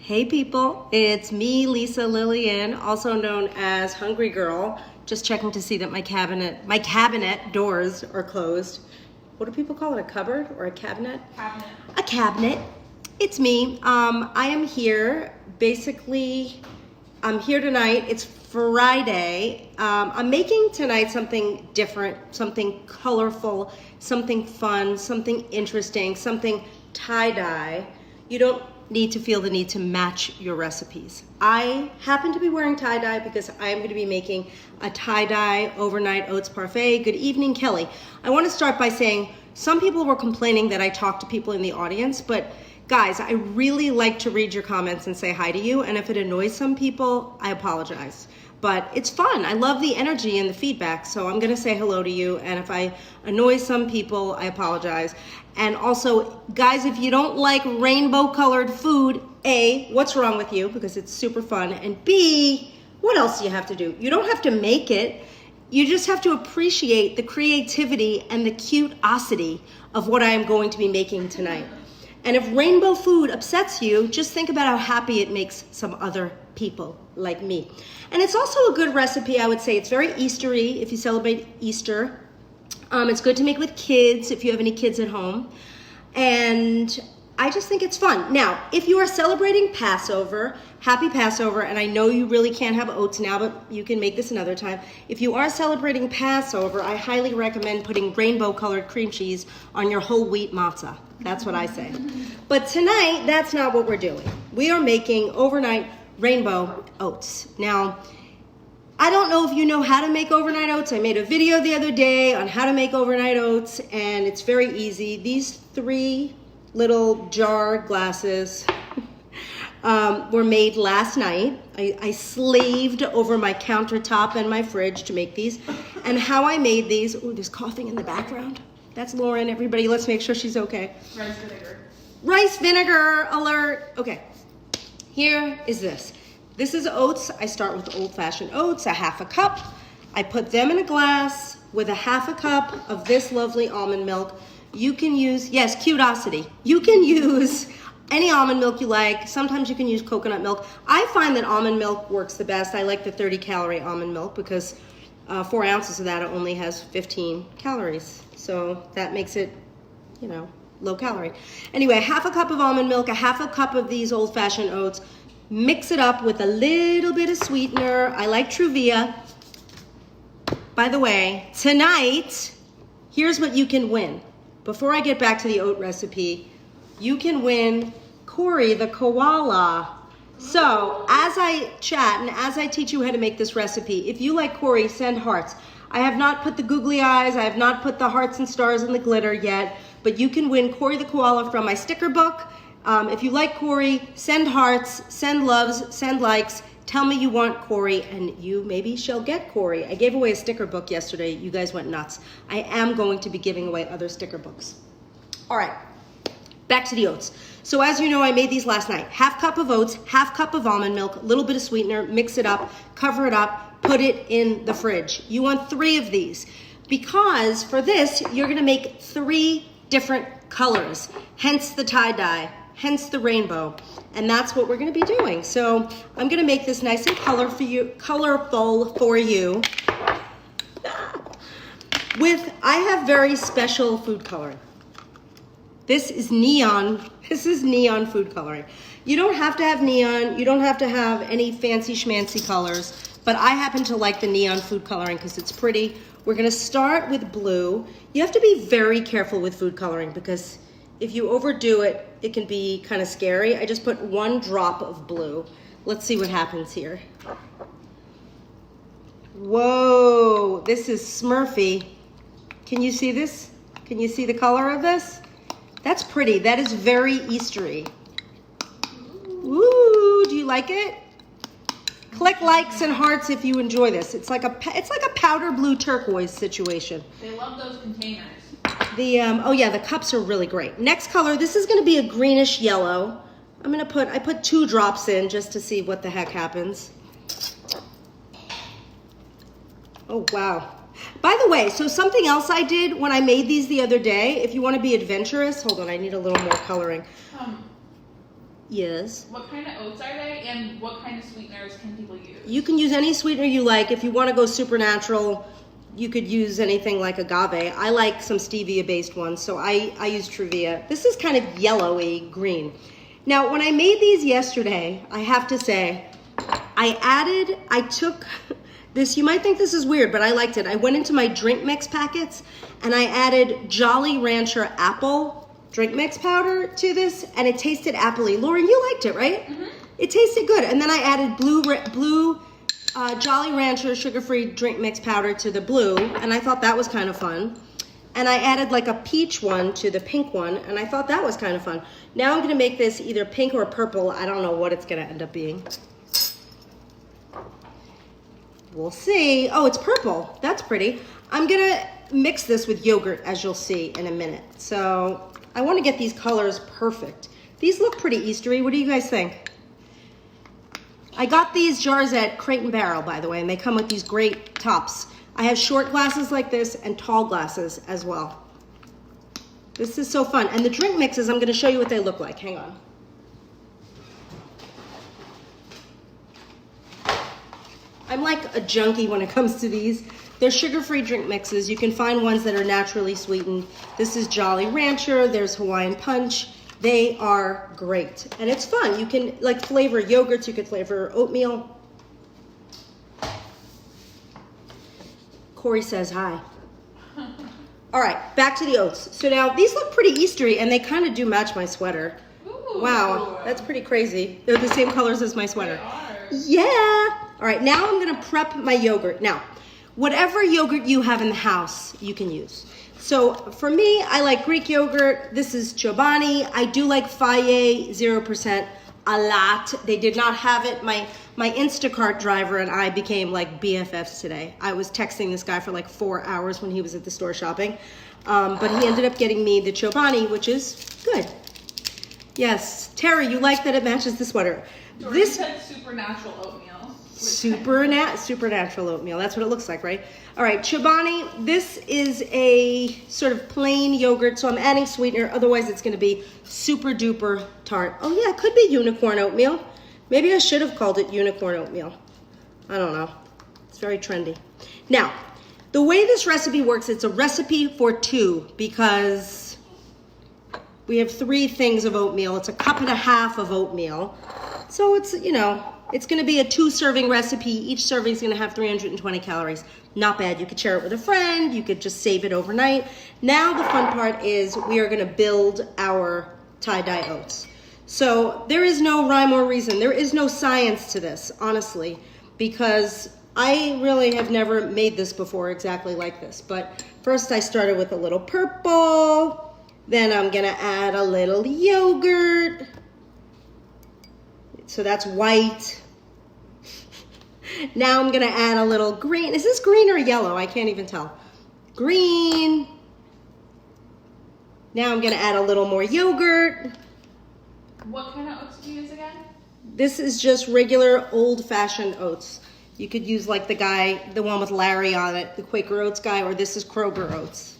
Hey people, it's me, Lisa Lillian, also known as Hungry Girl. Just checking to see that my cabinet doors are closed. What do people call it? A cupboard or a cabinet? Cabinet. A cabinet. It's me. I am here. Basically, I'm here tonight. It's Friday. I'm making tonight something different, something colorful, something fun, something interesting, something tie-dye. You don't need to feel the need to match your recipes. I happen to be wearing tie-dye because I am going to be making a tie-dye overnight oats parfait. Good evening, Kelly. I want to start by saying some people were complaining that I talk to people in the audience, but guys, I really like to read your comments and say hi to you, and if it annoys some people, I apologize. But it's fun. I love the energy and the feedback, so I'm gonna say hello to you, and if I annoy some people, I apologize. And also, guys, if you don't like rainbow-colored food, A, what's wrong with you? Because it's super fun, and B, what else do you have to do? You don't have to make it. You just have to appreciate the creativity and the cutosity of what I am going to be making tonight. And if rainbow food upsets you, just think about how happy it makes some other people like me. And it's also a good recipe, I would say. It's very Eastery if you celebrate Easter. It's good to make with kids if you have any kids at home. And I just think it's fun. Now, if you are celebrating Passover, happy Passover, and I know you really can't have oats now, but you can make this another time. If you are celebrating Passover, I highly recommend putting rainbow-colored cream cheese on your whole wheat matzah. That's what I say. But tonight, that's not what we're doing. We are making overnight rainbow oats. Now, I don't know if you know how to make overnight oats. I made a video the other day on how to make overnight oats, and it's very easy. These 3 little jar glasses were made last night. I slaved over my countertop and my fridge to make these. And how I made these, oh, there's coughing in the background. That's Lauren, everybody. Let's make sure she's okay. Rice vinegar. Rice vinegar alert. Okay, here is this. This is oats. I start with old-fashioned oats, a half a cup. I put them in a glass with a half a cup of this lovely almond milk. You can use, yes, cutosity. You can use any almond milk you like. Sometimes you can use coconut milk. I find that almond milk works the best. I like the 30-calorie almond milk because 4 ounces of that only has 15 calories. So that makes it, you know, low calorie. Anyway, half a cup of almond milk, a half a cup of these old-fashioned oats. Mix it up with a little bit of sweetener. I like Truvia. By the way, tonight, here's what you can win. Before I get back to the oat recipe, you can win Corey the koala. So as I chat and as I teach you how to make this recipe, if you like Corey, send hearts. I have not put the googly eyes, I have not put the hearts and stars and the glitter yet, but you can win Corey the koala from my sticker book. If you like Corey, send hearts, send loves, send likes. Tell me you want Corey, and you maybe shall get Corey. I gave away a sticker book yesterday. You guys went nuts. I am going to be giving away other sticker books. All right, back to the oats. So as you know, I made these last night. Half cup of oats, half cup of almond milk, a little bit of sweetener, mix it up, cover it up, put it in the fridge. You want 3 of these because for this, you're gonna make 3 different colors, hence the tie-dye, hence the rainbow. And that's what we're gonna be doing. So I'm gonna make this nice and colorful for you. I have very special food coloring. This is neon food coloring. You don't have to have neon, you don't have to have any fancy schmancy colors, but I happen to like the neon food coloring because it's pretty. We're gonna start with blue. You have to be very careful with food coloring because if you overdo it, it can be kind of scary. I just put 1 drop of blue. Let's see what happens here. Whoa, this is Smurfy. Can you see this? Can you see the color of this? That's pretty. That is very Eastery. Ooh, do you like it? Click likes and hearts if you enjoy this. It's like a powder blue turquoise situation. They love those containers. Oh yeah, the cups are really great. Next color, this is gonna be a greenish yellow. I put 2 drops in just to see what the heck happens. Oh wow. By the way, so something else I did when I made these the other day, if you wanna be adventurous, hold on, I need a little more coloring. Yes. What kind of oats are they, and what kind of sweeteners can people use? You can use any sweetener you like. If you want to go super natural, you could use anything like agave. I like some stevia-based ones, so I use Truvia. This is kind of yellowy green. Now, when I made these yesterday, I have to say, I took this, you might think this is weird, but I liked it. I went into my drink mix packets, and I added Jolly Rancher apple drink mix powder to this, and it tasted apple-y. Lauren, you liked it, right? Mm-hmm. It tasted good. And then I added blue Jolly Rancher sugar-free drink mix powder to the blue, and I thought that was kind of fun. And I added like a peach one to the pink one, and I thought that was kind of fun. Now I'm gonna make this either pink or purple. I don't know what it's gonna end up being. We'll see. Oh, it's purple. That's pretty. I'm gonna mix this with yogurt, as you'll see in a minute. So I want to get these colors perfect. These look pretty Eastery. What do you guys think? I got these jars at Crate and Barrel, by the way, and they come with these great tops. I have short glasses like this and tall glasses as well. This is so fun. And the drink mixes, I'm going to show you what they look like. Hang on. I'm like a junkie when it comes to these. They're sugar-free drink mixes. You can find ones that are naturally sweetened. This is Jolly Rancher. There's Hawaiian Punch. They are great. And it's fun. You can like flavor yogurts. You could flavor oatmeal. Corey says hi. All right, back to the oats. So now these look pretty Eastery, and they kind of do match my sweater. Ooh. Wow, that's pretty crazy. They're the same colors as my sweater. They are. Yeah. All right, now I'm gonna prep my yogurt. Now, whatever yogurt you have in the house, you can use. So for me, I like Greek yogurt. This is Chobani. I do like Faye 0% a lot. They did not have it. My Instacart driver and I became like BFFs today. I was texting this guy for like 4 hours when he was at the store shopping. But he ended up getting me the Chobani, which is good. Yes, Terry, you like that it matches the sweater. Jordan said supernatural oatmeal. Supernatural oatmeal. That's what it looks like, right? All right, Chobani, this is a sort of plain yogurt, so I'm adding sweetener. Otherwise, it's going to be super duper tart. Oh, yeah, it could be unicorn oatmeal. Maybe I should have called it unicorn oatmeal. I don't know. It's very trendy. Now, the way this recipe works, it's a recipe for two because we have 3 things of oatmeal. It's a 1.5 cups of oatmeal. So it's, you know, it's going to be a 2-serving recipe. Each serving is going to have 320 calories. Not bad. You could share it with a friend. You could just save it overnight. Now the fun part is we are going to build our tie-dye oats. So there is no rhyme or reason. There is no science to this, honestly, because I really have never made this before exactly like this. But first I started with a little purple. Then I'm going to add a little yogurt. So that's white. Now I'm gonna add a little green. Is this green or yellow? I can't even tell. Green. Now I'm gonna add a little more yogurt. What kind of oats do you use again? This is just regular old-fashioned oats. You could use like the one with Larry on it, the Quaker Oats guy, or this is Kroger Oats.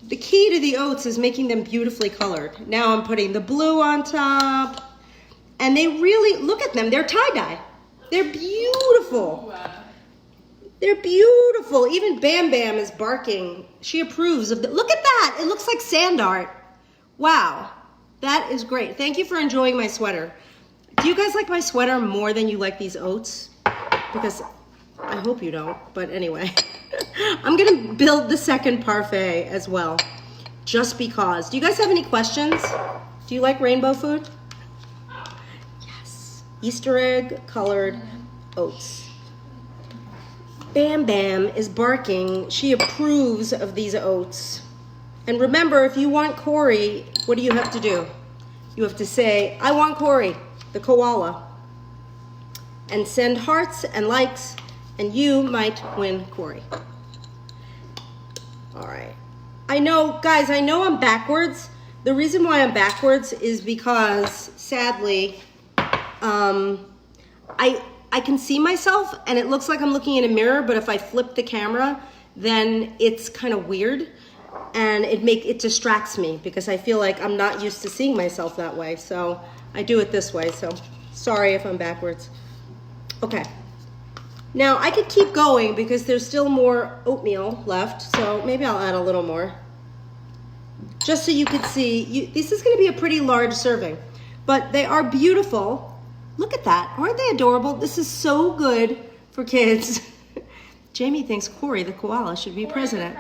The key to the oats is making them beautifully colored. Now I'm putting the blue on top. And they really, look at them, they're tie-dye. They're beautiful. They're beautiful. Even Bam Bam is barking. She approves of look at that, it looks like sand art. Wow, that is great. Thank you for enjoying my sweater. Do you guys like my sweater more than you like these oats? Because I hope you don't, but anyway. I'm gonna build the second parfait as well, just because. Do you guys have any questions? Do you like rainbow food? Easter egg colored oats. Bam Bam is barking. She approves of these oats. And remember, if you want Corey, what do you have to do? You have to say, I want Corey, the koala. And send hearts and likes, and you might win Corey. All right. I know, guys, I know I'm backwards. The reason why I'm backwards is because, sadly, I can see myself and it looks like I'm looking in a mirror, but if I flip the camera, then it's kind of weird. and it distracts me because I feel like I'm not used to seeing myself that way. So I do it this way. So sorry if I'm backwards. Okay. Now I could keep going because there's still more oatmeal left. So maybe I'll add a little more. Just so you could see, this is going to be a pretty large serving, but they are beautiful. Look at that. Aren't they adorable? This is so good for kids. Jamie thinks Corey the koala should be president.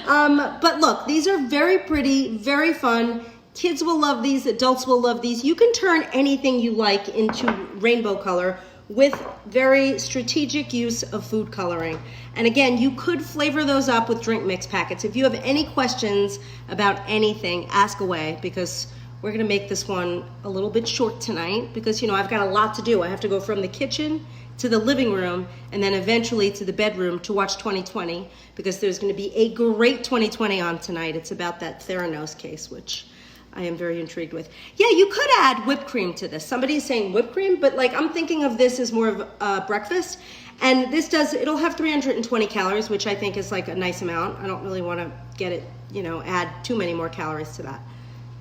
But look, these are very pretty, very fun. Kids will love these. Adults will love these. You can turn anything you like into rainbow color with very strategic use of food coloring. And again, you could flavor those up with drink mix packets. If you have any questions about anything, ask away, because we're gonna make this one a little bit short tonight because, you know, I've got a lot to do. I have to go from the kitchen to the living room and then eventually to the bedroom to watch 2020 because there's gonna be a great 2020 on tonight. It's about that Theranos case, which I am very intrigued with. Yeah, you could add whipped cream to this. Somebody's saying whipped cream, but like I'm thinking of this as more of breakfast. And this it'll have 320 calories, which I think is like a nice amount. I don't really wanna get it, you know, add too many more calories to that.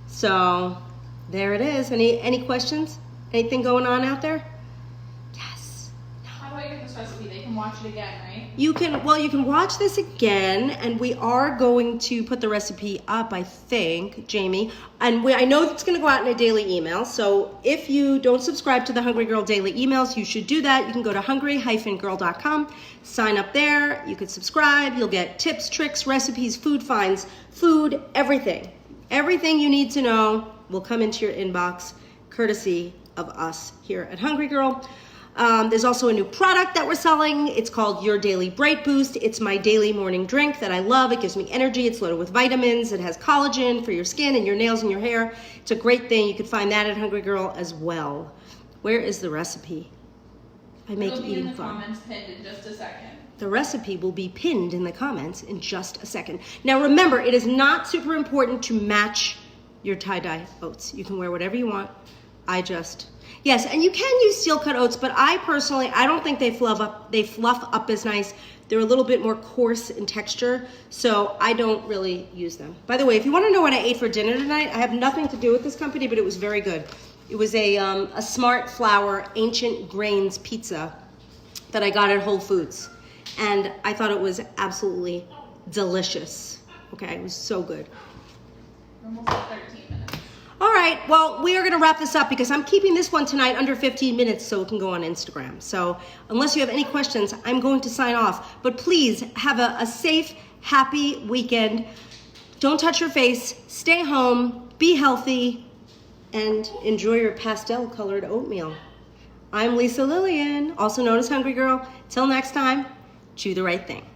So there it is. Any questions? Anything going on out there? Yes. How do I get this recipe? They can watch it again, right? You can watch this again, and we are going to put the recipe up, I think, Jamie. And I know it's going to go out in a daily email. So if you don't subscribe to the Hungry Girl daily emails, you should do that. You can go to hungry-girl.com, sign up there. You can subscribe. You'll get tips, tricks, recipes, food finds, food, everything. Everything you need to know will come into your inbox, courtesy of us here at Hungry Girl. There's also a new product that we're selling. It's called Your Daily Bright Boost. It's my daily morning drink that I love. It gives me energy. It's loaded with vitamins. It has collagen for your skin and your nails and your hair. It's a great thing. You can find that at Hungry Girl as well. Where is the recipe? I make It'll be eating in the fun. comments pinned in just a second. The recipe will be pinned in the comments in just a second. Now remember, it is not super important to match your tie-dye oats. You can wear whatever you want. Yes, and you can use steel cut oats, but I don't think they fluff up as nice. They're a little bit more coarse in texture, so I don't really use them. By the way, if you want to know what I ate for dinner tonight, I have nothing to do with this company, but it was very good. It was a Smart Flour Ancient Grains pizza that I got at Whole Foods, and I thought it was absolutely delicious. Okay, it was so good. Almost at 13 minutes. All right, well, we are gonna wrap this up because I'm keeping this one tonight under 15 minutes so it can go on Instagram. So unless you have any questions, I'm going to sign off. But please have a safe, happy weekend. Don't touch your face, stay home, be healthy, and enjoy your pastel-colored oatmeal. I'm Lisa Lillian, also known as Hungry Girl. Till next time, chew the right thing.